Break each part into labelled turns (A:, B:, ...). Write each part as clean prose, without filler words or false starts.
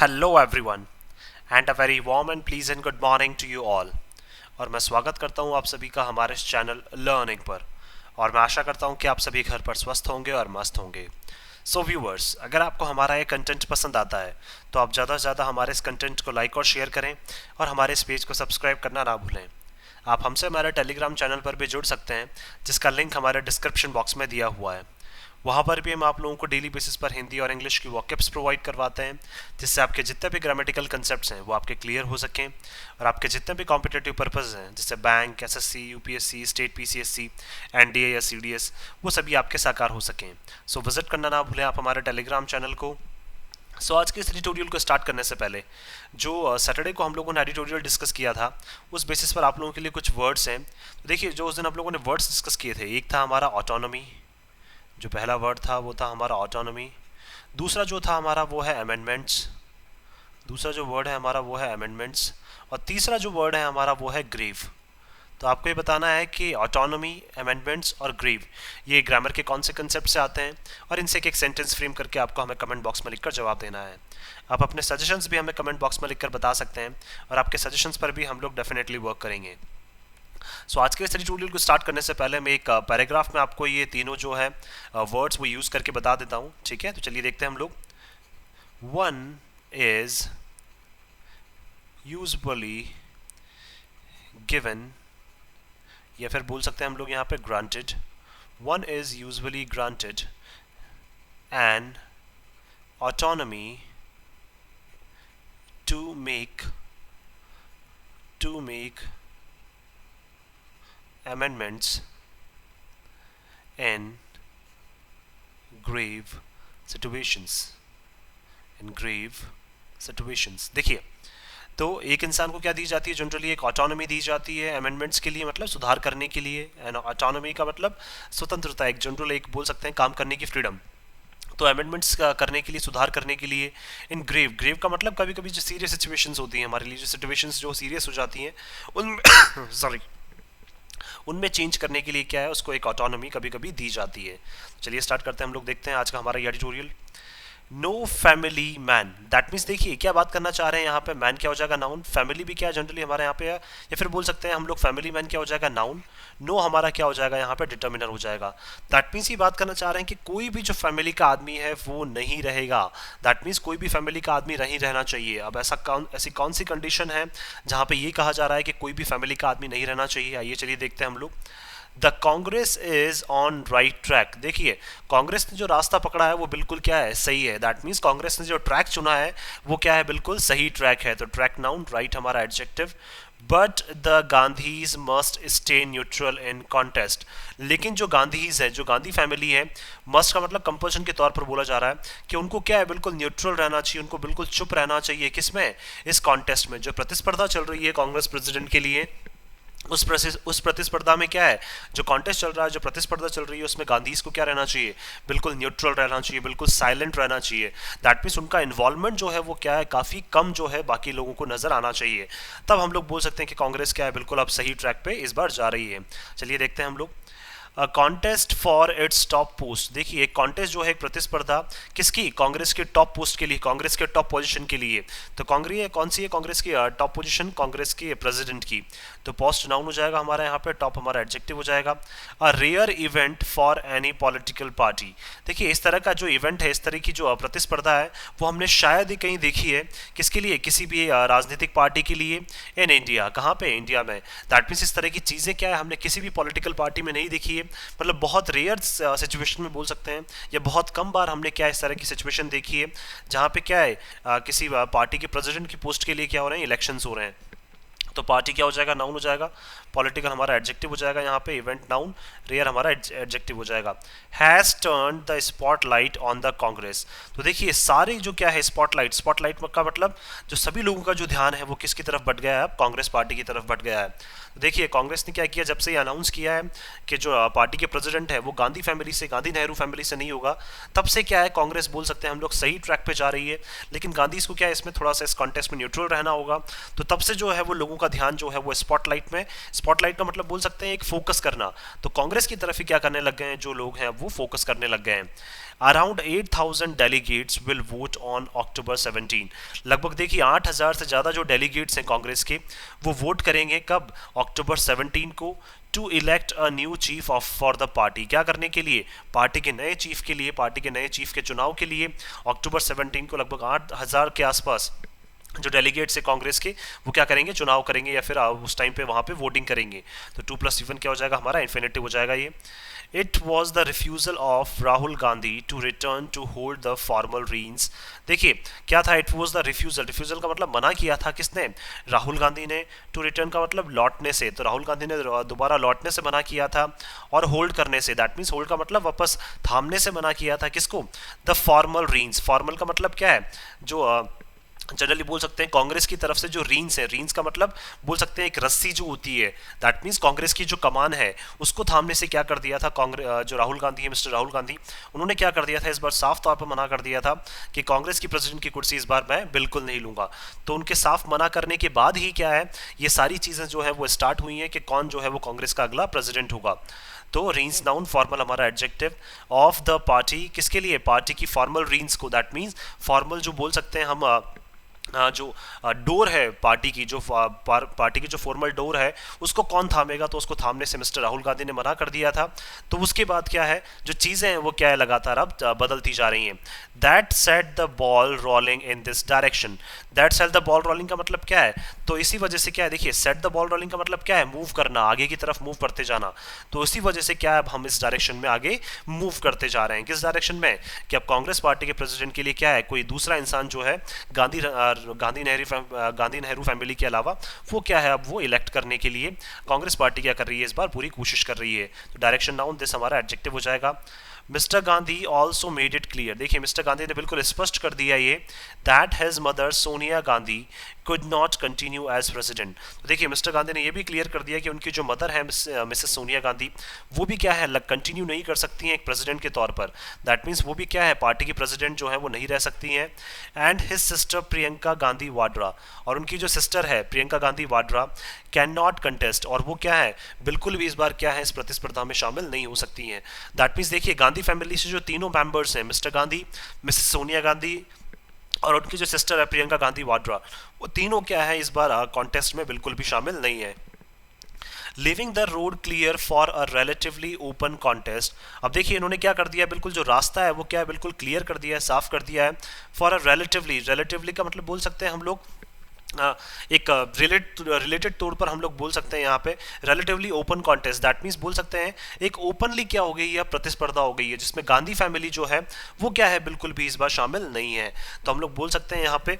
A: Hello everyone and a very warm and pleasant good morning to you all. और मैं स्वागत करता हूं आप सभी का हमारे इस चैनल लर्निंग पर। और मैं आशा करता हूं कि आप सभी घर पर स्वस्थ होंगे और मस्त होंगे। सो व्यूअर्स, अगर आपको हमारा ये कंटेंट पसंद आता है तो आप ज़्यादा से ज़्यादा हमारे इस कंटेंट को लाइक और शेयर करें और हमारे इस पेज को सब्सक्राइब करना ना भूलें। आप हमसे हमारे टेलीग्राम चैनल पर भी जुड़ सकते हैं, जिसका लिंक हमारे डिस्क्रिप्शन बॉक्स में दिया हुआ है। वहाँ पर भी हम आप लोगों को डेली बेसिस पर हिंदी और इंग्लिश की वॉकअप्स प्रोवाइड करवाते हैं, जिससे आपके जितने भी ग्रामेटिकल कंसेप्ट्स हैं वो आपके क्लियर हो सकें और आपके जितने भी कॉम्पिटेटिव पर्पस हैं, जैसे bank, SSC, UPSC, state PCSC, NDA या सीडीएस, वो सभी आपके साकार हो सकें। सो विजिट करना ना भूलें आप हमारे टेलीग्राम चैनल को। आज के इस एडिटोरियल को स्टार्ट करने से पहले जो सैटरडे को हम लोगों ने एडिटोरियल डिस्कस किया था, उस बेसिस पर आप लोगों के लिए कुछ वर्ड्स हैं। तो देखिए, जो उस दिन आप लोगों ने वर्ड्स डिस्कस किए थे, एक था हमारा ऑटोनॉमी। जो पहला वर्ड था वो था हमारा ऑटोनॉमी। दूसरा जो था हमारा वो है अमेंडमेंट्स। दूसरा जो वर्ड है हमारा वो है अमेंडमेंट्स। और तीसरा जो वर्ड है हमारा वो है ग्रीव। तो आपको ये बताना है कि ऑटोनॉमी, अमेंडमेंट्स और ग्रीव ये ग्रामर के कौन से कंसेप्ट से आते हैं, और इनसे एक सेंटेंस फ्रेम करके आपको हमें कमेंट बॉक्स में लिखकर जवाब देना है। आप अपने सजेशंस भी हमें कमेंट बॉक्स में लिखकर बता सकते हैं, और आपके सजेशंस पर भी हम लोग डेफिनेटली वर्क करेंगे। आज के इस ट्यूटोरियल को स्टार्ट करने से पहले मैं एक पैराग्राफ में आपको ये तीनों जो है वर्ड्स वो यूज़ करके बता देता हूँ, ठीक है। तो चलिए देखते हैं हम लोग। वन इज यूजुअली गिवन, या फिर बोल सकते हैं हम लोग यहाँ पे granted. One is usually granted an autonomy to make amendments in grave situations। देखिए, तो एक इंसान को क्या दी जाती है, जनरली एक ऑटोनॉमी दी जाती है अमेंडमेंट्स के लिए, मतलब सुधार करने के लिए। एंड ऑटोनॉमी का मतलब स्वतंत्रता, एक जनरल एक बोल सकते हैं काम करने की फ्रीडम। तो अमेंडमेंट्स करने के लिए, सुधार करने के लिए। इन ग्रेव का मतलब कभी कभी जो सीरियस सिचुएशंस होती हैं हमारे लिए, जो सिचुएशंस जो सीरियस हो जाती हैं उनमें सॉरी उनमें चेंज करने के लिए क्या है, उसको एक ऑटोनॉमी कभी कभी दी जाती है। चलिए स्टार्ट करते हैं हम लोग, देखते हैं आज का हमारा editorial. No family man, that means देखिए क्या बात करना चाह रहे हैं यहाँ पे। मैन क्या हो जाएगा नाउन, फैमिली भी क्या है जनरली हमारे यहाँ पे है, या फिर बोल सकते हैं हम लोग फैमिली मैन क्या हो जाएगा नाउन। नो हमारा क्या हो जाएगा यहाँ पे डिटर्मिनर हो जाएगा। दैट मीन्स ये बात करना चाह रहे हैं कि कोई भी जो फैमिली का आदमी है वो नहीं रहेगा। दैट मीन्स कोई भी फैमिली का आदमी नहीं रहना चाहिए। अब ऐसी कौन सी कंडीशन है जहाँ पे ये कहा जा रहा है कि कोई भी फैमिली का आदमी नहीं रहना चाहिए। आइए चलिए देखते हैं हम लोग। The Congress is on right track. देखिए, कांग्रेस ने जो रास्ता पकड़ा है वो बिल्कुल क्या है, सही है। दैट मीन्स कांग्रेस ने जो ट्रैक चुना है वो क्या है, बिल्कुल सही ट्रैक है। तो ट्रैक नाउन, राइट हमारा adjective. But the Gandhi's must stay neutral in contest. लेकिन जो गांधीज है, जो गांधी फैमिली है, मस्ट का मतलब कंपल्शन के तौर पर बोला जा रहा है कि उनको क्या है, बिल्कुल न्यूट्रल रहना चाहिए, उनको बिल्कुल चुप रहना चाहिए। किसमें, इस कॉन्टेस्ट में। जो प्रतिस्पर्धा चल रही है कांग्रेस प्रेसिडेंट के लिए, उस प्रतिस्पर्धा में क्या है, जो कॉन्टेस्ट चल रहा है, जो प्रतिस्पर्धा चल रही है, उसमें गांधीज को क्या रहना चाहिए, बिल्कुल न्यूट्रल रहना चाहिए, बिल्कुल साइलेंट रहना चाहिए। दैट मीन्स उनका इन्वॉल्वमेंट जो है वो क्या है, काफ़ी कम जो है बाकी लोगों को नजर आना चाहिए। तब हम लोग बोल सकते हैं कि कांग्रेस क्या है, बिल्कुल अब सही ट्रैक पे इस बार जा रही है। चलिए देखते हैं हम लोग। Contest for its top post. देखिए, एक कॉन्टेस्ट जो है, एक प्रतिस्पर्धा किसकी, कांग्रेस के टॉप पोस्ट के लिए, कांग्रेस के टॉप पोजीशन के लिए। तो कांग्रेस कौन सी है, कांग्रेस की टॉप पोजीशन, कांग्रेस की प्रेसिडेंट की। तो पोस्ट नाउन हो जाएगा हमारा यहाँ पे, टॉप हमारा एडजेक्टिव हो जाएगा। A rare event for any political party. देखिए, इस तरह का जो इवेंट है, इस तरह की जो प्रतिस्पर्धा है, वो हमने शायद ही कहीं देखी है। किसके लिए, किसी भी राजनीतिक पार्टी के लिए इन इंडिया। कहाँ पे, इंडिया में। दैट मीन्स इस तरह की चीज़ें क्या है, हमने किसी भी पॉलिटिकल पार्टी में नहीं देखी है। मतलब बहुत रेयर सिचुएशन में बोल सकते हैं, या बहुत कम बार हमने क्या इस तरह की सिचुएशन देखी है जहाँ पे क्या है, किसी पार्टी के प्रेसिडेंट की पोस्ट के लिए क्या हो रहे हैं, इलेक्शंस हो रहे हैं। तो पार्टी क्या हो जाएगा, नाउन हो जाएगा। पॉलिटिकल हमारा एडजेक्टिव हो जाएगा यहाँ पे, इवेंट नाउन, रेयर हमारा एडजेक्टिव हो जाएगा। Has turn the spotlight on the Congress. तो देखिए, सारे जो क्या है, स्पॉटलाइट का मतलब जो सभी लोगों का जो ध्यान है वो किसकी तरफ बढ़ गया है, अब कांग्रेस पार्टी की तरफ बढ़ गया है। तो देखिए, कांग्रेस ने क्या किया, जब से ये अनाउंस किया है कि जो पार्टी के प्रेसिडेंट है वो गांधी फैमिली से, गांधी नेहरू फैमिली से नहीं होगा, तब से क्या है, कांग्रेस बोल सकते हैं हम लोग सही ट्रैक पे जा रही है। लेकिन गांधी को क्या है, इसमें थोड़ा सा इस कॉन्टेस्ट में न्यूट्रल रहना होगा। तो तब से जो है वो लोगों का ध्यान जो है वो स्पॉटलाइट का मतलब बोल सकते हैं एक फोकस करना, तो कांग्रेस की तरफ ही क्या करने लग गए हैं जो लोग हैं वो फोकस करने लग गए हैं। Around 8,000 delegates will vote on October 17। लगभग देखिए 8,000 से ज़्यादा जो डेलीगेट्स हैं कांग्रेस के वो वोट करेंगे कब, अक्टूबर 17 को, to elect a new chief of for the party. क्या करने के लिए, पार्टी के नए चीफ के लिए, पार्टी के नए चीफ के चुनाव के लिए अक्टूबर 17 को लगभग 8,000 के आसपास जो डेलीगेट्स है कांग्रेस के वो क्या करेंगे, चुनाव करेंगे या फिर उस टाइम पे वहाँ पे वोटिंग करेंगे। तो 2+7 क्या हो जाएगा हमारा, इन्फिनेटिव हो जाएगा ये। It was the refusal of Rahul Gandhi to return to hold the formal reins. देखिए क्या था, it was the refusal, refusal का मतलब मना किया था किसने, राहुल गांधी ने। टू रिटर्न का मतलब लौटने से, तो राहुल गांधी ने दोबारा लौटने से मना किया था, और होल्ड करने से, दैट मीन्स होल्ड का मतलब वापस थामने से मना किया था किसको, द फॉर्मल रीन्स। फॉर्मल का मतलब क्या है, जो जनरली बोल सकते हैं कांग्रेस की तरफ से जो रीन्स है, रीन्स का मतलब बोल सकते हैं एक रस्सी जो होती है, दैट मीन्स कांग्रेस की जो कमान है उसको थामने से क्या कर दिया था कांग्रेस, जो राहुल गांधी है, मिस्टर राहुल गांधी, उन्होंने क्या कर दिया था इस बार, साफ तौर पर मना कर दिया था कि कांग्रेस की प्रेसिडेंट की कुर्सी इस बार मैं बिल्कुल नहीं लूंगा। तो उनके साफ मना करने के बाद ही क्या है, ये सारी चीज़ें जो है वो स्टार्ट हुई हैं कि कौन जो है वो कांग्रेस का अगला प्रेसिडेंट होगा। तो रीन्स नाउन, फॉर्मल हमारा एडजेक्टिव, ऑफ द पार्टी किसके लिए, पार्टी की फॉर्मल रीन्स को, दैट मीन्स फॉर्मल जो बोल सकते हैं हम जो डोर है पार्टी की, जो पार्टी की जो फॉर्मल डोर है उसको कौन थामेगा, तो उसको थामने से मिस्टर राहुल गांधी ने मना कर दिया था। तो उसके बाद क्या है, जो चीज़ें हैं वो क्या है, लगातार अब बदलती जा रही हैं। That set the ball rolling in this direction. That set the ball rolling का मतलब क्या है, तो इसी वजह से क्या है, देखिए सेट द बॉल रोलिंग का मतलब क्या है, मूव करना, आगे की तरफ मूव करते जाना। तो इसी वजह से क्या है, अब हम इस डायरेक्शन में आगे मूव करते जा रहे हैं। किस डायरेक्शन में, कि अब कांग्रेस पार्टी के प्रेसिडेंट के लिए क्या है, कोई दूसरा इंसान जो है गांधी नेहरू फैमिली के अलावा वो क्या है, अब वो इलेक्ट करने के लिए कांग्रेस पार्टी क्या कर रही है, इस बार पूरी कोशिश कर रही है। तो डायरेक्शन नाउन, दिस हमारा एडजेक्टिव हो जाएगा। Mr Gandhi also made it clear, देखिए मिस्टर गांधी ने बिल्कुल स्पष्ट कर दिया ये, that his mother Sonia Gandhi could not continue as president. तो देखिए मिस्टर गांधी ने ये भी क्लियर कर दिया कि उनकी जो मदर है मिसेस सोनिया गांधी, वो भी क्या है, कंटिन्यू नहीं कर सकती हैं एक प्रेसिडेंट के तौर पर। दैट मीन्स वो भी क्या है, पार्टी की प्रेसिडेंट जो है वो नहीं रह सकती हैं। And his sister Priyanka Gandhi Vadra, और उनकी जो सिस्टर है Priyanka Gandhi Vadra, can not contest, और वो क्या है, बिल्कुल भी इस बार क्या है, इस प्रतिस्पर्धा में शामिल नहीं हो सकती हैं। दैट मीन्स देखिए गांधी फैमिली से जो तीनों मेंबर्स हैं, मिस्टर गांधी, मिसेस सोनिया गांधी और उनकी जो सिस्टर है प्रियंका गांधी वाड्रा, वो तीनों क्या है, इस बार कॉन्टेस्ट में बिल्कुल भी शामिल नहीं है। Living the road clear for a relatively open contest. अब देखिए इन्होंने क्या कर दिया, बिल्कुल जो रास्ता है वो क्या है, बिल्कुल क्लियर कर दिया है, साफ कर दिया है। फॉर अ रिलेटिवली, रिलेटिवली का मतलब बोल सकते हैं हम लोग एक रिलेटेड तौर पर हम लोग बोल सकते हैं यहाँ पे relatively open contest, that means बोल सकते हैं एक ओपनली क्या हो गई है, प्रतिस्पर्धा हो गई है, जिसमें गांधी फैमिली जो है वो क्या है, बिल्कुल भी इस बार शामिल नहीं है। तो हम लोग बोल सकते हैं यहाँ पे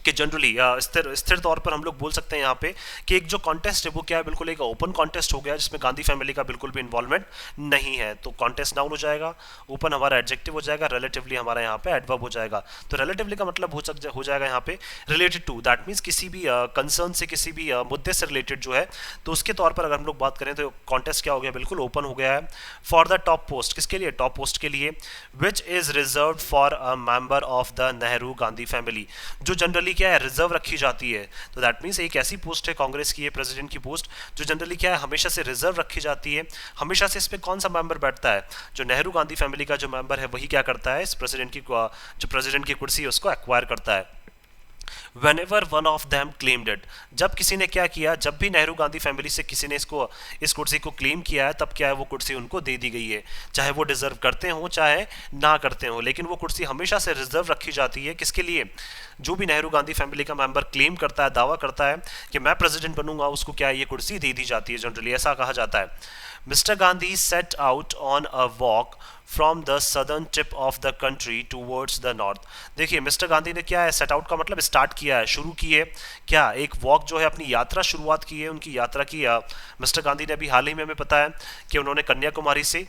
A: कि जनरली स्थिर तौर पर हम लोग बोल सकते हैं यहाँ पे कि एक जो कॉन्टेस्ट है वो क्या है, बिल्कुल एक ओपन कॉन्टेस्ट हो गया जिसमें गांधी फैमिली का बिल्कुल भी इन्वॉल्वमेंट नहीं है। तो कॉन्टेस्ट नाउन हो जाएगा, ओपन हमारा एडजेक्टिव हो जाएगा, रिलेटिवली हमारा यहाँ पे एडवर्ब हो जाएगा। तो रिलेटिवली का मतलब हो जाएगा यहाँ पे रिलेटेड टू, दैट मीन्स किसी भी कंसर्न से, किसी भी मुद्दे से रिलेटेड जो है, तो उसके तौर पर अगर हम लोग बात करें तो कॉन्टेस्ट क्या हो गया, बिल्कुल ओपन हो गया है। फॉर द टॉप पोस्ट, किसके लिए, टॉप पोस्ट के लिए, which is reserve for a member of the Nehru Gandhi family, जो जनरली क्या है, रिजर्व रखी जाती है। तो दैट मीन्स एक ऐसी पोस्ट है कांग्रेस की, प्रेसिडेंट की पोस्ट, जो जनरली क्या है, हमेशा से रिजर्व रखी जाती है। हमेशा से इस पे कौन सा मेंबर बैठता है, जो नेहरू गांधी फैमिली का जो मेंबर है वही क्या करता है, इस प्रेसिडेंट की जो प्रेसिडेंट की कुर्सी है उसको एक्वायर करता है। Whenever one of them claimed it, जब किसी ने क्या किया, जब भी नेहरू गांधी फैमिली से किसी ने इस कुर्सी को क्लेम किया है, तब क्या है, वो कुर्सी उनको दे दी गई है, चाहे वो डिजर्व करते हो चाहे ना करते हो, लेकिन वो कुर्सी हमेशा से रिजर्व रखी जाती है। किसके लिए, जो भी नेहरू गांधी फैमिली का मेंबर क्लेम करता है, दावा करता है कि मैं प्रेसिडेंट बनूंगा, उसको क्या है, ये कुर्सी दे दी जाती है, जनरली ऐसा कहा जाता है। Mister Gandhi set out on a walk from the southern tip of the country towards the north. देखिए मिस्टर गांधी ने क्या है, सेट आउट का मतलब स्टार्ट किया है, शुरू की है, क्या एक वॉक जो है, अपनी यात्रा शुरुआत की है, उनकी यात्रा की मिस्टर गांधी ने अभी हाल ही में हमें पता है कि उन्होंने कन्याकुमारी से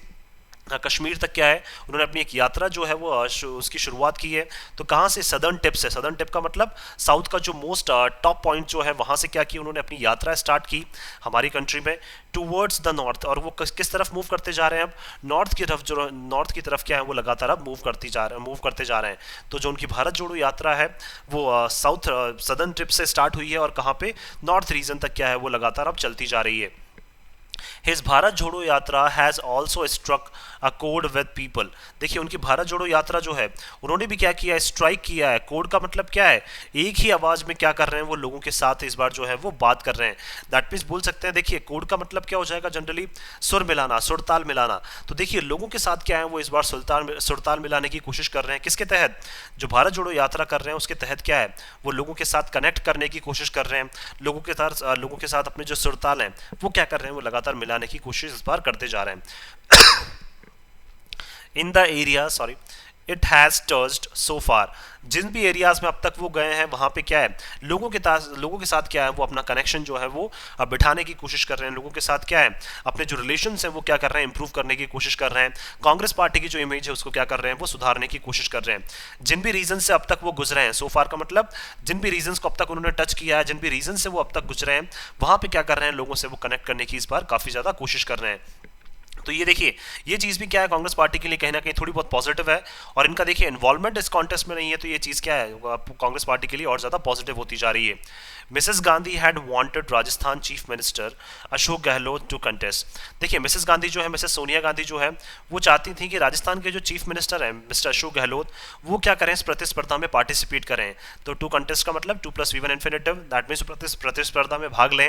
A: कश्मीर तक क्या है, उन्होंने अपनी एक यात्रा जो है वो उसकी शुरुआत की है। तो कहाँ से, सदर्न टिप से, सदर्न टिप का मतलब साउथ का जो मोस्ट टॉप पॉइंट जो है वहाँ से क्या की, उन्होंने अपनी यात्रा स्टार्ट की हमारी कंट्री में, टूवर्ड्स द नॉर्थ। और वो किस तरफ मूव करते जा रहे हैं, अब नॉर्थ की तरफ, जो नॉर्थ की तरफ क्या है, वो लगातार अब मूव करते जा रहे हैं। तो जो उनकी भारत जोड़ो यात्रा है वो साउथ सदर्न टिप से स्टार्ट हुई है, और कहाँ पे, नॉर्थ रीजन तक क्या है वो लगातार अब चलती जा रही है। His Bharat Jodo Yatra has also struck a कोड विद पीपल। देखिए उनकी भारत जोड़ो यात्रा जो है उन्होंने भी क्या किया है, स्ट्राइक किया है। कोड का मतलब क्या है, एक ही आवाज में क्या कर रहे हैं वो लोगों के साथ इस बार जो है वो बात कर रहे हैं। दैट मीन्स बोल सकते हैं, देखिए कोड का मतलब क्या हो जाएगा जनरली, सुर मिलाना, सुरताल मिलाना। तो देखिए लोगों के साथ क्या है वो इस बार सुरताल मिलाने की कोशिश कर रहे हैं। किसके तहत, जो भारत जोड़ो यात्रा कर रहे हैं उसके तहत क्या है, वो लोगों के साथ कनेक्ट करने की कोशिश कर रहे हैं। लोगों के साथ अपने जो सुरताल हैं वो क्या कर रहे हैं, वो लगातार मिलाने की कोशिश इस बार करते जा रहे हैं। In the area sorry it has touched so far, जिन भी एरियाज में अब तक वो गए हैं वहाँ पे क्या है, लोगों के साथ क्या है वो अपना कनेक्शन जो है वो बिठाने की कोशिश कर रहे हैं। लोगों के साथ क्या है, अपने जो रिलेशन है वो क्या कर रहे हैं, इंप्रूव करने की कोशिश कर रहे हैं। कांग्रेस पार्टी की जो इमेज है उसको क्या कर रहे हैं, वो सुधारने की कोशिश कर रहे हैं। जिन भी रीजन से अब तक वो गुजरे हैं, सो फार का मतलब जिन भी रीजन को अब तक उन्होंने टच किया है, जिन भी रीजन से वो अब तक गुजरे हैं, वहाँ पे क्या कर रहे हैं, लोगों से वो कनेक्ट करने की इस बार काफ़ी ज़्यादा कोशिश कर रहे हैं। तो ये देखिए ये चीज़ भी क्या है, कांग्रेस पार्टी के लिए कहीं ना कहीं थोड़ी बहुत पॉजिटिव है। और इनका देखिए इन्वॉल्वमेंट इस कॉन्टेस्ट में नहीं है, तो ये चीज़ क्या है कांग्रेस पार्टी के लिए और ज़्यादा पॉजिटिव होती जा रही है। Mrs Gandhi had wanted Rajasthan chief minister Ashok Gehlot to contest. देखिए मिसेस गांधी जो है, मिसेस सोनिया गांधी जो है, वो चाहती थी कि राजस्थान के जो चीफ मिनिस्टर हैं मिस्टर अशोक गहलोत, वो क्या करें, इस प्रतिस्पर्धा में पार्टिसिपेट करें। तो टू कंटेस्ट का मतलब 2+V1 इन्फिनेटिव, दैट मीन्स प्रतिस्पर्धा में भाग लें।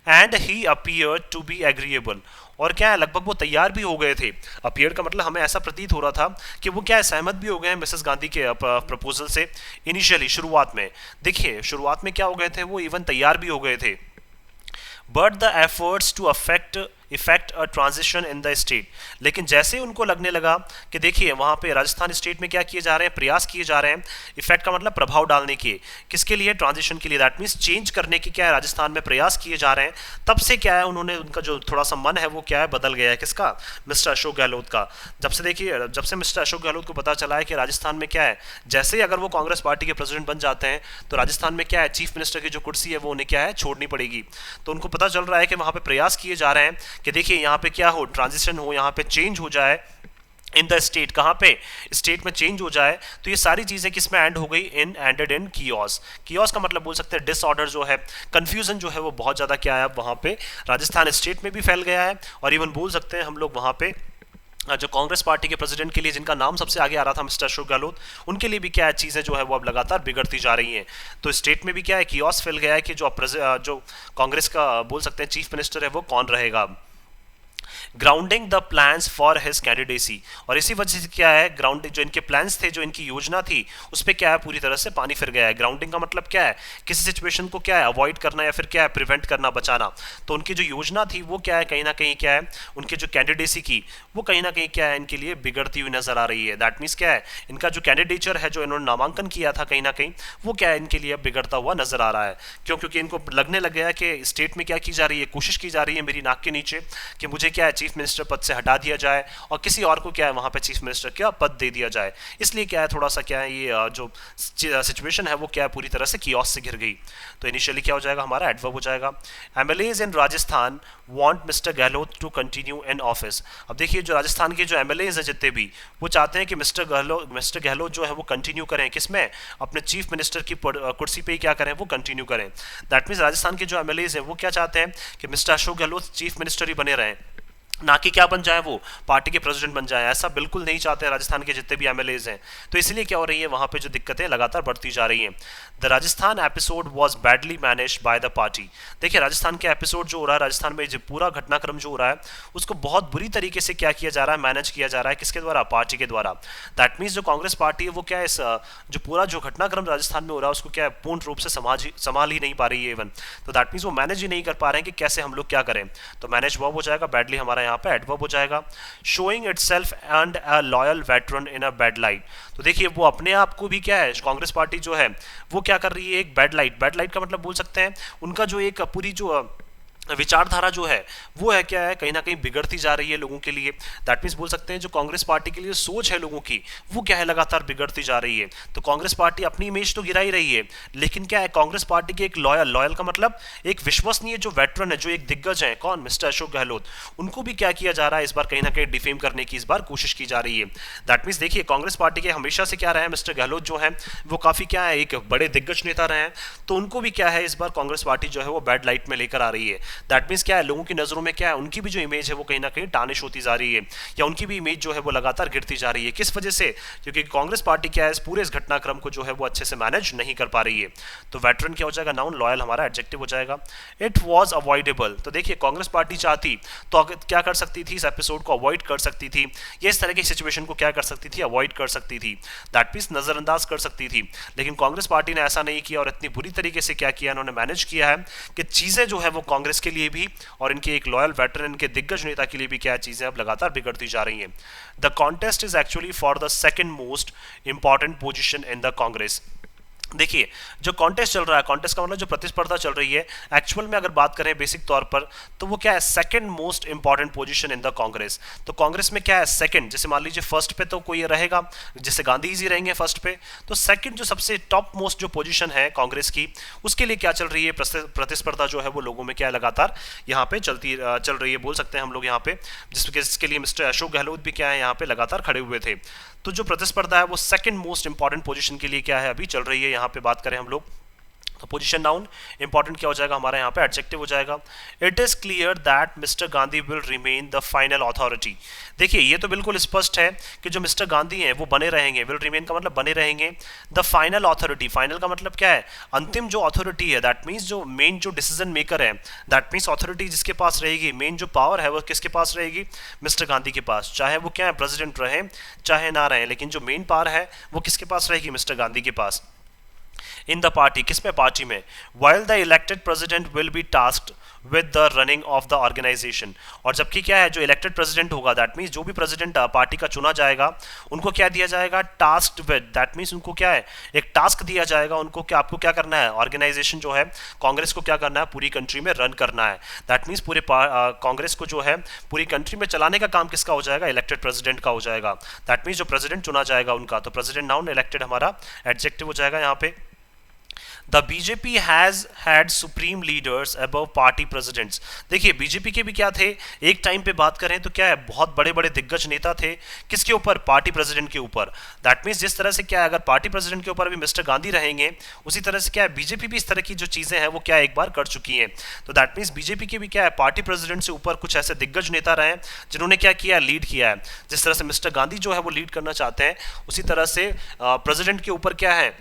A: And he appear to be agreeable, और क्या है लगभग वो तैयार भी हो गए थे। अपीयर का मतलब हमें ऐसा प्रतीत हो रहा था कि वो क्या है, सहमत भी हो गए हैं मिसेस गांधी के प्रपोजल से। इनिशियली शुरुआत में देखिए, शुरुआत में क्या हो गए थे, वो इवन तैयार भी हो गए थे। But the efforts to effect a transition in the state, लेकिन जैसे उनको लगने लगा कि देखिए वहाँ पे राजस्थान स्टेट में क्या किए जा रहे हैं, प्रयास किए जा रहे हैं, इफेक्ट का मतलब प्रभाव डालने के, किसके लिए, ट्रांजिशन के लिए, दैट मीन्स चेंज करने की क्या है राजस्थान में प्रयास किए जा रहे हैं। तब से क्या है उन्होंने, उनका जो थोड़ा सा मन है वो क्या है बदल गया है, किसका, मिस्टर अशोक गहलोत का। जब से देखिए, जब से मिस्टर अशोक गहलोत को पता चला है कि राजस्थान में क्या है, जैसे ही अगर वो कांग्रेस पार्टी के प्रेसिडेंट बन जाते हैं तो राजस्थान में क्या है, चीफ मिनिस्टर की जो कुर्सी है वो उन्हें क्या है छोड़नी पड़ेगी। तो उनको पता चल रहा है कि वहाँ पे प्रयास किए जा रहे हैं कि देखिए यहाँ पे क्या हो, ट्रांजिशन हो, यहाँ पे चेंज हो जाए इन द स्टेट, कहाँ पे, स्टेट में चेंज हो जाए। तो ये सारी चीज़ें किस में एंड हो गई, इन एंडेड इन कियोस। कियोस का मतलब बोल सकते हैं डिसऑर्डर जो है, कंफ्यूजन जो है वो बहुत ज़्यादा क्या है वहाँ पे राजस्थान स्टेट में भी फैल गया है। और इवन बोल सकते हैं हम लोग वहाँ पे जो कांग्रेस पार्टी के प्रेसिडेंट के लिए जिनका नाम सबसे आगे आ रहा था मिस्टर अशोक गहलोत, उनके लिए भी क्या है चीज़ें जो है वो अब लगातार बिगड़ती जा रही हैं। तो स्टेट में भी क्या है, कियोस फैल गया है कि जो कांग्रेस का बोल सकते हैं चीफ मिनिस्टर है वो कौन रहेगा। Grounding the plans for his candidacy, और इसी वजह से क्या है, ग्राउंडिंग जो इनके प्लान्स थे, जो इनकी योजना थी, उस पर क्या है पूरी तरह से पानी फिर गया है। ग्राउंडिंग का मतलब क्या है, किसी सिचुएशन को क्या है अवॉइड करना या फिर क्या है प्रिवेंट करना, बचाना। तो उनकी जो योजना थी वो क्या है, कहीं ना कहीं क्या है, उनके जो कैंडिडेसी की वो कहीं ना कहीं क्या है इनके लिए बिगड़ती हुई नजर आ रही है। दैट मीन्स क्या है, इनका जो कैंडिडेचर है, जो इन्होंने नामांकन किया था, कहीं ना कहीं वो क्या है इनके लिए बिगड़ता हुआ नजर आ रहा है। क्यों, क्योंकि इनको लगने लग गया कि स्टेट में क्या की जा रही है, कोशिश की जा रही है मेरी नाक के नीचे कि मुझे क्या है चीफ मिनिस्टर पद से हटा दिया जाए और किसी और को क्या है वहां पे चीफ मिनिस्टर का पद दे दिया जाए। इसलिए क्या है थोड़ा सा क्या है ये जो सिचुएशन है वो क्या है पूरी तरह से कियोस से घिर गई। तो इनिशियली क्या हो जाएगा हमारा एडवर्ब हो जाएगा। MLAs in Rajasthan want Mr Gehlot to continue in office. अब देखिए जो राजस्थान के जो एमएलएज हैं जितने भी, वो चाहते हैं कि मिस्टर गहलोत जो है वो कंटिन्यू करें, किसमें, अपने चीफ मिनिस्टर की कुर्सी पे ही क्या करें वो कंटिन्यू करें। दैट मीन्स राजस्थान के जो एमएलएज हैं वो क्या चाहते हैं कि mister Ashok Gehlot chief minister ही बने रहें, ना कि क्या बन जाए वो पार्टी के प्रेसिडेंट बन जाए। ऐसा बिल्कुल नहीं चाहते हैं राजस्थान के जितने भी एमएलएज हैं। तो इसलिए क्या हो रही है वहाँ पे जो दिक्कतें लगातार बढ़ती जा रही हैं। The Rajasthan episode was badly manage by the party. देखिए राजस्थान के एपिसोड जो हो रहा है, राजस्थान में जो पूरा घटनाक्रम जो हो रहा है उसको बहुत बुरी तरीके से क्या किया जा रहा है, मैनेज किया जा रहा है, किसके द्वारा, पार्टी के द्वारा। दैट मीन्स जो कांग्रेस पार्टी है वो क्या है इस जो पूरा जो घटनाक्रम राजस्थान में हो रहा है उसको क्या है पूर्ण रूप से संभाल ही नहीं पा रही है इवन। तो दैट मीन्स वो मैनेज ही नहीं कर पा रहे हैं कि कैसे हम लोग क्या करें। तो मैनेज वर्ब हो जाएगा, बैडली हमारा यहाँ पे एडवर्ब हो जाएगा। Showing itself and a loyal veteran in a bad light. तो देखिए वो अपने आप को भी क्या है, कांग्रेस पार्टी जो है वो क्या कर रही है, एक बैड लाइट का मतलब बोल सकते हैं उनका जो एक पूरी जो विचारधारा जो है वो है क्या है कहीं ना कहीं बिगड़ती जा रही है लोगों के लिए। दैट मीन्स बोल सकते हैं जो कांग्रेस पार्टी के लिए सोच है लोगों की वो क्या है लगातार बिगड़ती जा रही है। तो कांग्रेस पार्टी अपनी इमेज तो गिरा ही रही है, लेकिन क्या है कांग्रेस पार्टी के एक लॉयल का मतलब एक विश्वसनीय जो वेटरन है, जो एक दिग्गज है, कौन, मिस्टर अशोक गहलोत, उनको भी क्या किया जा रहा है इस बार कहीं ना कहीं डिफेम करने की इस बार कोशिश की जा रही है। दैट मीन्स देखिए कांग्रेस पार्टी के हमेशा से क्या रहे हैं, मिस्टर गहलोत जो है वो काफी क्या है एक बड़े दिग्गज नेता रहे हैं, तो उनको भी क्या है इस बार कांग्रेस पार्टी जो है वो बैड लाइट में लेकर आ रही है। दैट मीन्स क्या है, लोगों की नज़रों में क्या है, उनकी भी जो इमेज है वो कहीं ना कहीं टानिश होती जा रही है, या उनकी भी इमेज जो है वो लगातार गिरती जा रही है। किस वजह से? क्योंकि कांग्रेस पार्टी क्या है, इस पूरे इस घटनाक्रम को जो है वो अच्छे से मैनेज नहीं कर पा रही है। तो वेटरन क्या हो जाएगा, नाउन, लॉयल हमारा एडजेक्टिव हो जाएगा। इट वॉज अवॉइडेबल, तो देखिए कांग्रेस पार्टी चाहती तो क्या कर सकती थी, इस एपिसोड को अवॉइड कर सकती थी, या इस तरह की सिचुएशन को क्या कर सकती थी, अवॉइड कर सकती थी, दैट मीन्स नजरअंदाज कर सकती थी। लेकिन कांग्रेस पार्टी ने ऐसा नहीं किया और इतनी बुरी तरीके से क्या किया, इन्होंने मैनेज किया है कि चीजें जो है वो कांग्रेस के लिए भी और इनके एक लॉयल वेटरन के दिग्गज नेता के लिए भी क्या चीजें अब लगातार बिगड़ती जा रही हैं। The contest is actually for the second most important position in the Congress. देखिए जो कॉन्टेस्ट चल रहा है, कॉन्टेस्ट का मतलब जो प्रतिस्पर्धा चल रही है, एक्चुअल में अगर बात करें बेसिक तौर पर तो वो क्या है, second most important position in the Congress. तो कांग्रेस में क्या है, सेकंड, जैसे मान लीजिए फर्स्ट पे तो कोई रहेगा, जैसे गांधी जी रहेंगे फर्स्ट पे, तो सेकंड जो सबसे टॉप मोस्ट जो पोजीशन है कांग्रेस की, उसके लिए क्या चल रही है, प्रतिस्पर्धा जो है वो लोगों में क्या है, लगातार यहाँ पे चल रही है, बोल सकते हैं हम लोग यहाँ पे, जिसके लिए मिस्टर अशोक गहलोत भी क्या है यहाँ पे लगातार खड़े हुए थे। तो जो प्रतिस्पर्धा है वो सेकंड मोस्ट इंपॉर्टेंट पोजीशन के लिए क्या है, अभी चल रही है। यहाँ पे बात करें हम लोग तो पोजीशन नाउन, इंपॉर्टेंट क्या हो जाएगा हमारा यहाँ पे, एडजेक्टिव हो जाएगा। It is clear that Mr Gandhi will remain the final authority. देखिए ये तो बिल्कुल स्पष्ट है कि जो मिस्टर गांधी हैं वो बने रहेंगे, विल रिमेन का मतलब बने रहेंगे, द फाइनल अथॉरिटी, फाइनल का मतलब क्या है, अंतिम जो अथॉरिटी है, दैट मीन्स जो मेन जो डिसीजन मेकर है, दैट मीन्स अथॉरिटी जिसके पास रहेगी, मेन जो पावर है वो किसके पास रहेगी, मिस्टर गांधी के पास, चाहे वो क्या है प्रेसिडेंट रहे चाहे ना रहे, लेकिन जो मेन पावर है वो किसके पास रहेगी, मिस्टर गांधी के पास। इन द पार्टी, किसमें, पार्टी में। While the elected president will be tasked with the running of the organisation, और जबकि क्या है, जो इलेक्टेड प्रेसिडेंट होगा, दैट मीन्स जो भी प्रेसिडेंट पार्टी का चुना जाएगा उनको क्या दिया जाएगा, टास्क्ड विद, दैट मीन्स उनको क्या है, एक टास्क दिया जाएगा उनको, क्या आपको क्या करना है, ऑर्गेनाइजेशन जो है कांग्रेस को क्या करना है, पूरी कंट्री में रन करना है। दैट मीन्स पूरे कांग्रेस को जो है पूरी कंट्री में चलाने का काम किसका हो जाएगा, इलेक्टेड प्रेसिडेंट का हो जाएगा। दैट मीन्स जो प्रेसिडेंट चुना जाएगा उनका, तो प्रेसिडेंट नाउन, इलेक्टेड हमारा एडजेक्टिव हो जाएगा यहाँ पे। The BJP has had supreme leaders above party presidents. देखिए बीजेपी के भी क्या थे, एक टाइम पे बात करें तो क्या है, बहुत बड़े बड़े दिग्गज नेता थे, किसके ऊपर, पार्टी प्रेसिडेंट के ऊपर। दैट मीन्स जिस तरह से क्या है, अगर पार्टी प्रेसिडेंट के ऊपर भी मिस्टर गांधी रहेंगे, उसी तरह से क्या है, बीजेपी भी इस तरह की जो चीजें हैं वो क्या एक बार कर चुकी हैं। तो दैट मीन्स बीजेपी के भी क्या है, पार्टी प्रेसिडेंट से ऊपर कुछ ऐसे दिग्गज नेता रहे जिन्होंने क्या किया, लीड किया है। जिस तरह से मिस्टर गांधी जो है वो लीड करना चाहते हैं, उसी तरह से प्रेसिडेंट के ऊपर क्या है,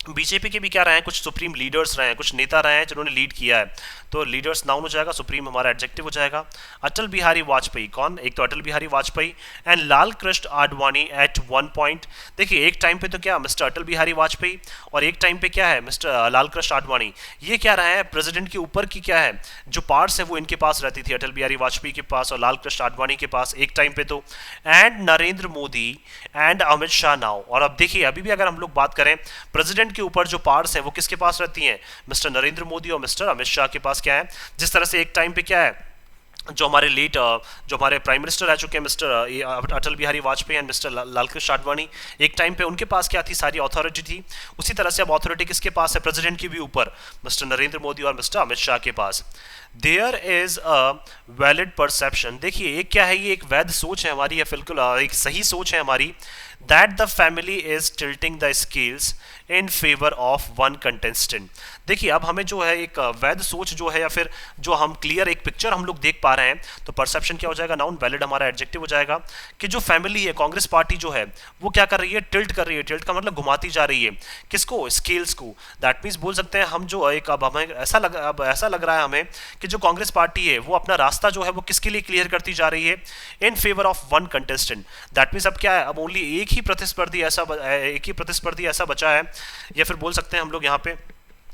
A: बीजेपी के भी क्या रहे हैं, कुछ सुप्रीम लीडर्स रहे हैं, कुछ नेता रहे हैं जिन्होंने लीड किया है। तो लीडर्स नाउन हो जाएगा, सुप्रीम हमारा एडजेक्टिव हो जाएगा। अटल बिहारी वाजपेयी, कौन, एक तो Atal Bihari Vajpayee and Lal Krishna Advani at one point. देखिए एक टाइम पे तो क्या मिस्टर अटल बिहारी वाजपेयी और एक टाइम पे क्या है मिस्टर लाल कृष्ण आडवाणी, ये क्या रहा है, प्रेसिडेंट के ऊपर की क्या है जो पार्ट्स है वो इनके पास रहती थी, अटल बिहारी वाजपेयी के पास और लाल कृष्ण आडवाणी के पास एक टाइम पे तो। And Narendra Modi and Amit Shah now. और अब देखिए अभी भी अगर हम लोग बात करें, प्रेसिडेंट के ऊपर जो पार्ट्स हैं वो किसके पास रहती हैं, मिस्टर नरेंद्र मोदी और मिस्टर अमित शाह के पास क्या है। जिस तरह से एक टाइम पे क्या है, जो हमारे प्राइम मिनिस्टर रह चुके हैं mister Atal Bihari Vajpayee and mister Lal Krishna Advani, एक टाइम पे उनके पास क्या थी, सारी अथॉरिटी थी। उसी तरह से अब अथॉरिटी किसके पास है, प्रेसिडेंट के भी ऊपर, मिस्टर नरेंद्र मोदी और मिस्टर अमित शाह के पास। There is a valid perception. देखिए एक क्या है, ये एक वैध सोच है हमारी, या बिल्कुल एक सही सोच है हमारी, that the family is tilting the scales in favour of one contestant. देखिए अब हमें जो है एक वैध सोच जो है, या फिर जो हम क्लियर एक पिक्चर हम लोग देख पा रहे हैं, तो परसेप्शन क्या हो जाएगा, नाउन, वैलिड हमारा एडजेक्टिव हो जाएगा, कि जो फैमिली है, कांग्रेस पार्टी जो है वो क्या कर रही है, टिल्ट कर रही है। टिल्ट का मतलब घुमाती जा रही है, किसको, स्केल्स को। दैट मीन्स बोल सकते हैं हम जो एक, अब हमें ऐसा लग रहा है हमें कि जो कांग्रेस पार्टी है वो अपना रास्ता जो है वो किसके लिए क्लियर करती जा रही है, in favour of one contestant. That means अब क्या है, अब ओनली एक ही प्रतिस्पर्धी ऐसा बचा है, या फिर बोल सकते हैं हम लोग यहाँ पे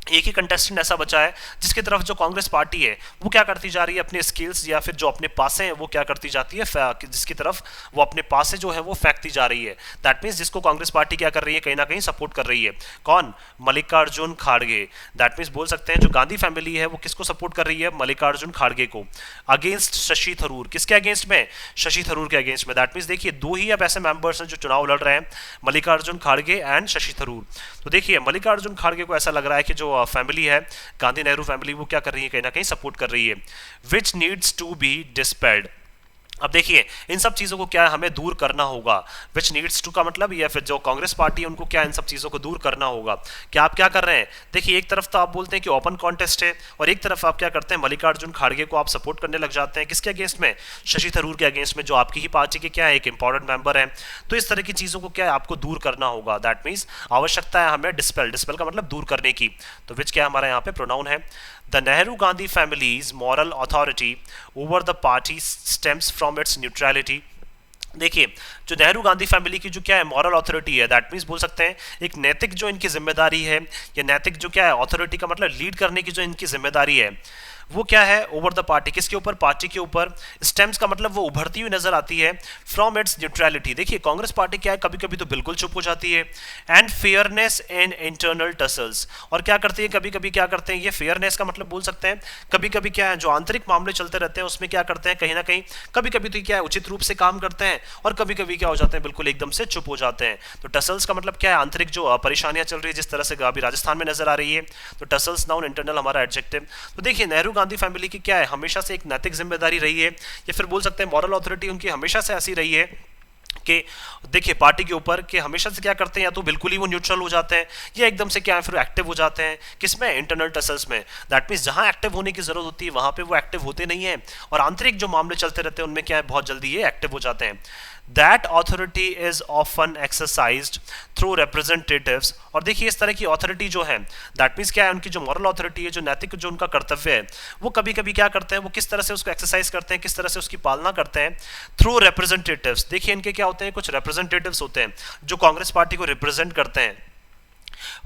A: एक ही कंटेस्टेंट ऐसा बचा है जिसकी तरफ जो कांग्रेस पार्टी है वो क्या करती जा रही है, अपने स्किल्स या फिर जो अपने पासे हैं वो क्या करती जाती है, जिसकी तरफ वो अपने पासे जो है वो फेंकती जा रही है। दैट मीन्स जिसको कांग्रेस पार्टी क्या कर रही है, कहीं ना कहीं सपोर्ट कर रही है, कौन, मल्लिकार्जुन खड़गे। दैट मीन्स बोल सकते हैं जो गांधी फैमिली है वो किसको सपोर्ट कर रही है, मल्लिकार्जुन खड़गे को, अगेंस्ट शशि थरूर। किसके अगेंस्ट में, शशि थरूर के अगेंस्ट में। दैट मीन्स देखिए दो ही अब ऐसे मेंबर्स हैं जो चुनाव लड़ रहे हैं, मल्लिकार्जुन खड़गे एंड शशि थरूर। तो देखिए मल्लिकार्जुन खड़गे को ऐसा लग रहा है कि जो फैमिली है, गांधी नेहरू फैमिली, वो क्या कर रही है, कहीं ना कहीं सपोर्ट कर रही है, विच नीड्स टू बी डिस्पेल्ड। अब देखिए इन सब चीज़ों को क्या है हमें दूर करना होगा, विच नीड्स टू का मतलब, या फिर जो कांग्रेस पार्टी है उनको क्या इन सब चीज़ों को दूर करना होगा। क्या आप क्या कर रहे हैं, देखिए एक तरफ तो आप बोलते हैं कि ओपन कॉन्टेस्ट है, और एक तरफ आप क्या करते हैं मल्लिकार्जुन खड़गे को आप सपोर्ट करने लग जाते हैं, किसके अगेंस्ट में, शशि थरूर के अगेंस्ट में, जो आपकी ही पार्टी के क्या है एक इंपॉर्टेंट मेंबर है। तो इस तरह की चीज़ों को क्या है आपको दूर करना होगा, दैट मीन्स आवश्यकता है हमें डिस्पेल, डिस्पेल का मतलब दूर करने की। तो विच क्या हमारा यहाँ पे प्रोनाउन है। The Nehru Gandhi family's moral authority over the party stems from its neutrality. देखिए जो नेहरू गांधी फैमिली की जो क्या है मॉरल अथॉरिटी है, दैट मीन्स बोल सकते हैं एक नैतिक जो इनकी जिम्मेदारी है, या नैतिक जो क्या है अथॉरिटी का मतलब लीड करने की जो इनकी जिम्मेदारी है, वो क्या है ओवर द पार्टी, किसके ऊपर, पार्टी के ऊपर। स्टेम्स का मतलब वो उभरती हुई नजर आती है फ्रॉम इट्स न्यूट्रलिटी। देखिए कांग्रेस पार्टी क्या है कभी कभी तो बिल्कुल चुप हो जाती है, and fairness and internal tassels, और क्या करती है कभी कभी क्या करते हैं, ये फेयरनेस का मतलब बोल सकते हैं कभी कभी क्या है जो आंतरिक मामले चलते रहते हैं उसमें क्या करते हैं कहीं ना कहीं कभी कभी तो क्या है उचित रूप से काम करते हैं, और कभी कभी क्या हो जाते हैं बिल्कुल एकदम से चुप हो जाते हैं। तो टसल्स का मतलब क्या है आंतरिक जो परेशानियां चल रही है जिस तरह से अभी राजस्थान में नजर आ रही है, तो टसल्स नाउन, इंटरनल हमारा एडजेक्टिव। तो देखिए नेहरू गांधी फैमिली की क्या है हमेशा से एक नैतिक जिम्मेदारी रही है, या फिर बोल सकते हैं मॉरल अथॉरिटी उनकी हमेशा से ऐसी रही है कि देखिए पार्टी के ऊपर कि हमेशा से क्या करते हैं या तो बिल्कुल ही वो न्यूट्रल हो जाते हैं, या एकदम से क्या है फिर एक्टिव हो जाते हैं, किसमें, इंटरनल टसल्स में। दैट मीन्स जहां एक्टिव होने की जरूरत होती है वहां पे वो एक्टिव होते नहीं है, और आंतरिक जो मामले चलते रहते हैं उनमें क्या है बहुत जल्दी ये एक्टिव हो जाते हैं। That authority is often exercised through representatives, और देखिए इस तरह की अथॉरिटी जो है दैट मीन्स क्या है उनकी जो मॉरल अथॉरिटी है, जो नैतिक जो उनका कर्तव्य है, वो कभी कभी क्या करते हैं, वो किस तरह से उसको एक्सरसाइज करते हैं, किस तरह से उसकी पालना करते हैं, थ्रू रिप्रेजेंटेटिव्स। देखिए इनके क्या होते हैं कुछ रिप्रेजेंटेटिव्स होते हैं जो कांग्रेस पार्टी को रिप्रेजेंट करते हैं,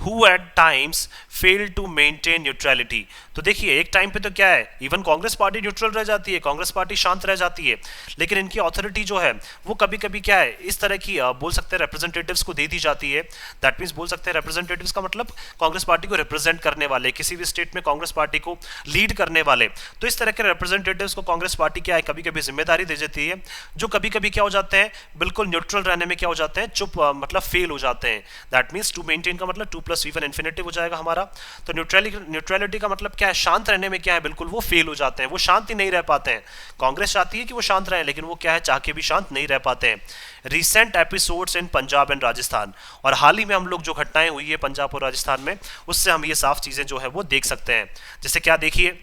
A: who at times fail to maintain neutrality। तो देखिए एक टाइम पे तो क्या है इवन कांग्रेस पार्टी न्यूट्रल रह जाती है, कांग्रेस पार्टी शांत रह जाती है, लेकिन इनकी अथॉरिटी जो है वो कभी कभी क्या है इस तरह की बोल सकते हैं रिप्रेजेंटेटिव्स को दे दी जाती है। दैट मीन्स बोल सकते हैं रिप्रेजेंटेटिव्स का मतलब कांग्रेस पार्टी को रिप्रेजेंट करने वाले, किसी भी स्टेट में कांग्रेस पार्टी को लीड करने वाले। तो इस तरह के रिप्रेजेंटेटिव्स को कांग्रेस पार्टी क्या है कभी कभी जिम्मेदारी दे देती है, जो कभी कभी क्या हो जाते हैं बिल्कुल न्यूट्रल रहने में क्या हो जाते हैं चुप मतलब फेल हो जाते हैं। दैट मीन्स टू मेंटेन का मतलब टू प्लस वी1 इन्फिनेटिव हो जाएगा हमारा। तो न्यूट्रलिटी का मतलब क्या है शांत रहने में क्या है बिल्कुल वो फेल हो जाते हैं, वो शांत ही नहीं रह पाते हैं। कांग्रेस चाहती है कि वो शांत रहे, लेकिन वो क्या है चाह के भी शांत नहीं रह पाते हैं। Recent episodes in Punjab and Rajasthan, और हाल ही में हम लोग जो घटनाएं हुई है पंजाब और राजस्थान में उससे हम ये साफ चीजें जो है वो देख सकते हैं। जैसे क्या देखिए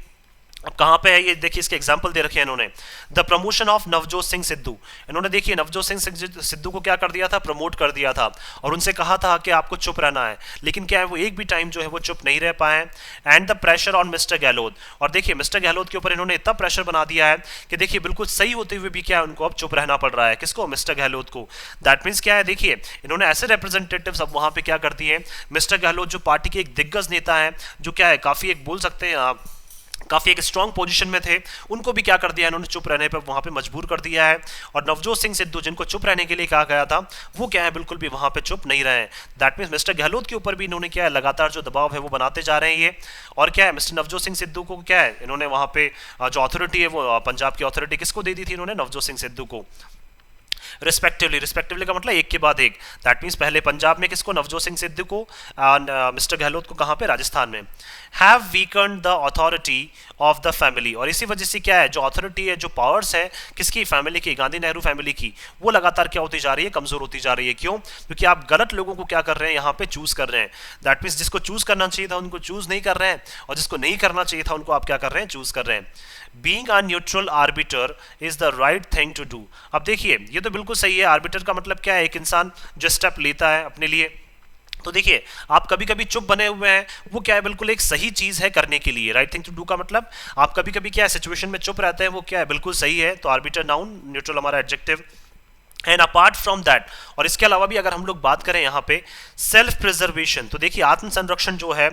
A: अब कहाँ पे है ये, देखिए इसके एग्जाम्पल दे रखे हैं इन्होंने। The promotion of Navjot Singh Sidhu, इन्होंने देखिए नवजोत सिंह सिद्धू को क्या कर दिया था, प्रमोट कर दिया था, और उनसे कहा था कि आपको चुप रहना है, लेकिन क्या है वो एक भी टाइम जो है वो चुप नहीं रह पाए। And the pressure on mister Gehlot, और देखिए मिस्टर गहलोत के ऊपर इन्होंने इतना प्रेशर बना दिया है कि देखिए बिल्कुल सही होते हुए भी क्या है उनको अब चुप रहना पड़ रहा है, किसको, मिस्टर गहलोत को। दैट मीन्स क्या है देखिए इन्होंने ऐसे रिप्रेजेंटेटिव्स अब वहां पे क्या कर दिए, मिस्टर गहलोत जो पार्टी के एक दिग्गज नेता है, जो क्या है काफी एक बोल सकते हैं काफी एक स्ट्रॉन्ग पोजीशन में थे, उनको भी क्या कर दिया इन्होंने चुप रहने पर वहां पे मजबूर कर दिया है। और नवजोत सिंह सिद्धू जिनको चुप रहने के लिए कहा गया था वो क्या है बिल्कुल भी वहां पे चुप नहीं रहे। दैट मीन्स मिस्टर गहलोत के ऊपर भी इन्होंने क्या है लगातार जो दबाव है वो बनाते जा रहे हैं ये। और क्या है मिस्टर नवजोत सिंह सिद्धू को क्या है इन्होंने वहां पे जो अथॉरिटी है वो पंजाब की अथॉरिटी किसको दे दी थी इन्होंने, नवजोत सिंह सिद्धू को। रिस्पेक्टिवली का मतलब एक के बाद एक। दैट मीन्स पहले पंजाब में किसको, नवजोत सिंह सिद्धू को, मिस्टर गहलोत को कहाँ पे, राजस्थान में। Have weakened the authority of the family, और इसी वजह से क्या है जो अथॉरिटी है जो पावर्स है किसकी, फैमिली की, गांधी नेहरू फैमिली की, वो लगातार क्या होती जा रही है, कमजोर होती जा रही है। क्यों, क्योंकि आप गलत लोगों को क्या कर रहे हैं यहाँ पे चूज कर रहे हैं। दैट मीन्स जिसको चूज करना चाहिए था उनको चूज नहीं कर रहे हैं, और जिसको नहीं करना चाहिए था उनको आप क्या कर रहे हैं, चूज कर रहे हैं। Being a neutral arbiter is the right thing to do. अब देखिए ये तो बिल्कुल सही है, आर्बिटर का मतलब क्या है, एक इंसान जो स्टेप लेता है अपने लिए। तो देखिए आप कभी कभी चुप बने हुए हैं, वो क्या है बिल्कुल एक सही चीज है करने के लिए। राइट थिंग टू डू का मतलब आप कभी कभी क्या है सिचुएशन में चुप रहते हैं, वो क्या है बिल्कुल सही है। तो आर्बिटर नाउन, न्यूट्रल हमारा adjective. And apart from that, और इसके अलावा भी अगर हम लोग बात करें यहाँ पे सेल्फ प्रिजर्वेशन, तो देखिए आत्म संरक्षण जो है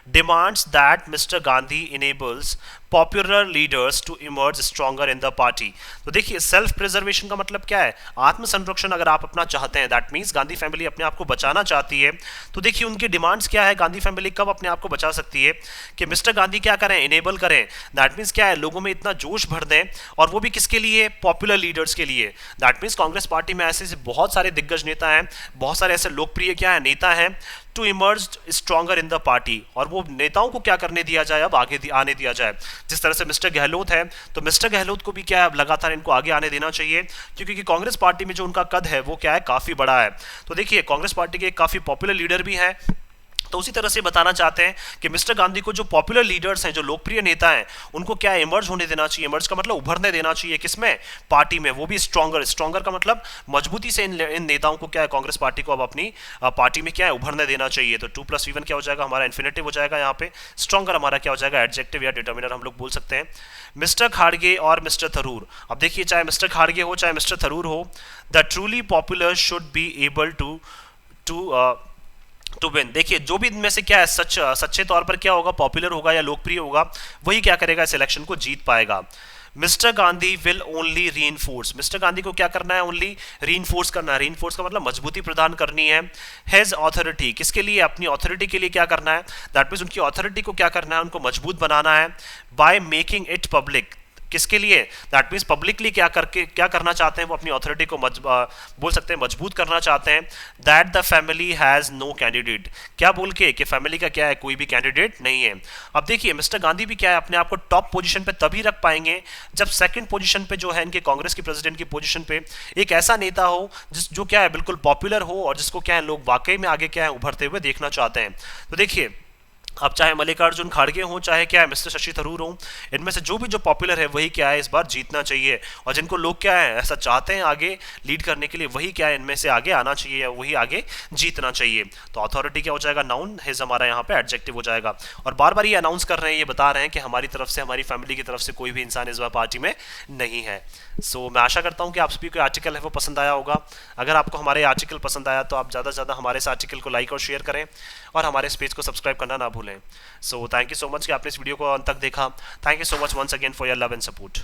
A: demands that Mr Gandhi enables popular leaders to emerge stronger in the party. तो देखिए सेल्फ प्रिजर्वेशन का मतलब क्या है, आत्म संरक्षण अगर आप अपना चाहते हैं, दैट मीन्स गांधी फैमिली अपने आप को बचाना चाहती है, तो देखिए उनकी डिमांड्स क्या है, गांधी फैमिली कब अपने आप को बचा सकती है कि मिस्टर गांधी क्या करें, इनेबल करें। दैट मीन्स क्या है लोगों में इतना जोश भर दें, और वो भी किसके लिए, पॉपुलर लीडर्स के लिए। दैट मीन्स कांग्रेस पार्टी में ऐसे ऐसे बहुत सारे दिग्गज नेता हैं, बहुत सारे ऐसे लोकप्रिय क्या है नेता हैं, to emerge stronger in the party, और वो नेताओं को क्या करने दिया जाए, अब आगे आने दिया जाए। जिस तरह से मिस्टर गहलोत है, तो मिस्टर गहलोत को भी क्या है, अब लगातार इनको आगे आने देना चाहिए, क्योंकि कांग्रेस पार्टी में जो उनका कद है वो क्या है, काफ़ी बड़ा है। तो देखिए कांग्रेस पार्टी के काफ़ी पॉपुलर लीडर भी हैं। तो उसी तरह से बताना चाहते हैं कि मिस्टर गांधी को जो पॉपुलर लीडर्स हैं, जो लोकप्रिय नेता हैं, उनको क्या इमर्ज होने देना चाहिए। इमर्ज का मतलब उभरने देना चाहिए, किसमें, पार्टी में, वो भी स्ट्रॉन्गर। स्ट्रॉन्गर का मतलब मजबूती से इन नेताओं को क्या है, कांग्रेस पार्टी को अब अपनी पार्टी में क्या है, उभरने देना चाहिए। तो 2+V1 क्या हो जाएगा, हमारा इन्फिनेटिव हो जाएगा यहाँ पे। स्ट्रॉन्गर हमारा क्या हो जाएगा, एडजेक्टिव या डिटर्मिनर हम लोग बोल सकते हैं। मिस्टर खाड़गे और मिस्टर थरूर, अब देखिए चाहे मिस्टर खाड़गे हो चाहे मिस्टर थरूर हो, the truly popular should be able to to win. देखिए जो भी इनमें से क्या है सच्चे तौर पर क्या होगा, पॉपुलर होगा या लोकप्रिय होगा, वही क्या करेगा, इस इलेक्शन को जीत पाएगा। Mister Gandhi will only reinforce, mister Gandhi को क्या करना है, ओनली रीइंफोर्स करना है। रीइंफोर्स का मतलब मजबूती प्रदान करनी है। हैज ऑथोरिटी, किसके लिए, अपनी ऑथोरिटी के लिए क्या करना है, दैट मीन्स उनकी ऑथोरिटी को क्या करना है, उनको मजबूत बनाना है। बाय मेकिंग इट पब्लिक, किसके लिए, दैट मीन्स पब्लिकली क्या करना चाहते हैं, वो अपनी अथॉरिटी को बोल सकते हैं मजबूत करना चाहते हैं। That the family has no candidate, क्या बोल के कि फैमिली का क्या है, कोई भी कैंडिडेट नहीं है। अब देखिए मिस्टर गांधी भी क्या है, अपने आप को टॉप पोजीशन पे तभी रख पाएंगे जब सेकंड पोजीशन पे जो है इनके कांग्रेस की प्रेसिडेंट की पोजीशन पे एक ऐसा नेता हो जो क्या है बिल्कुल पॉपुलर हो, और जिसको क्या है लोग वाकई में आगे क्या है उभरते हुए देखना चाहते हैं। तो देखिए अब चाहे मल्लिकार्जुन खड़गे हों, चाहे क्या है मिस्टर शशि थरूर हों, इनमें से जो भी जो पॉपुलर है वही क्या है इस बार जीतना चाहिए, और जिनको लोग क्या है ऐसा चाहते हैं आगे लीड करने के लिए, वही क्या है इनमें से आगे आना चाहिए या वही आगे जीतना चाहिए। तो अथॉरिटी क्या हो जाएगा, नाउन, हिज हमारा यहाँ पे एडजेक्टिव हो जाएगा। और बार बार ये अनाउंस कर रहे हैं, ये बता रहे हैं कि हमारी तरफ से, हमारी फैमिली की तरफ से कोई भी इंसान इस बार पार्टी में नहीं है। सो मैं आशा करता हूँ कि आप सभी को आर्टिकल है वो पसंद आया होगा। अगर आपको हमारे आर्टिकल पसंद आया तो आप ज़्यादा से ज़्यादा हमारे इस आर्टिकल को लाइक और शेयर करें, और हमारे इस पेज को सब्सक्राइब करना ना भूलें। So thank you so much कि आपने इस वीडियो को अंत तक देखा। Thank you so much once again for your love and support.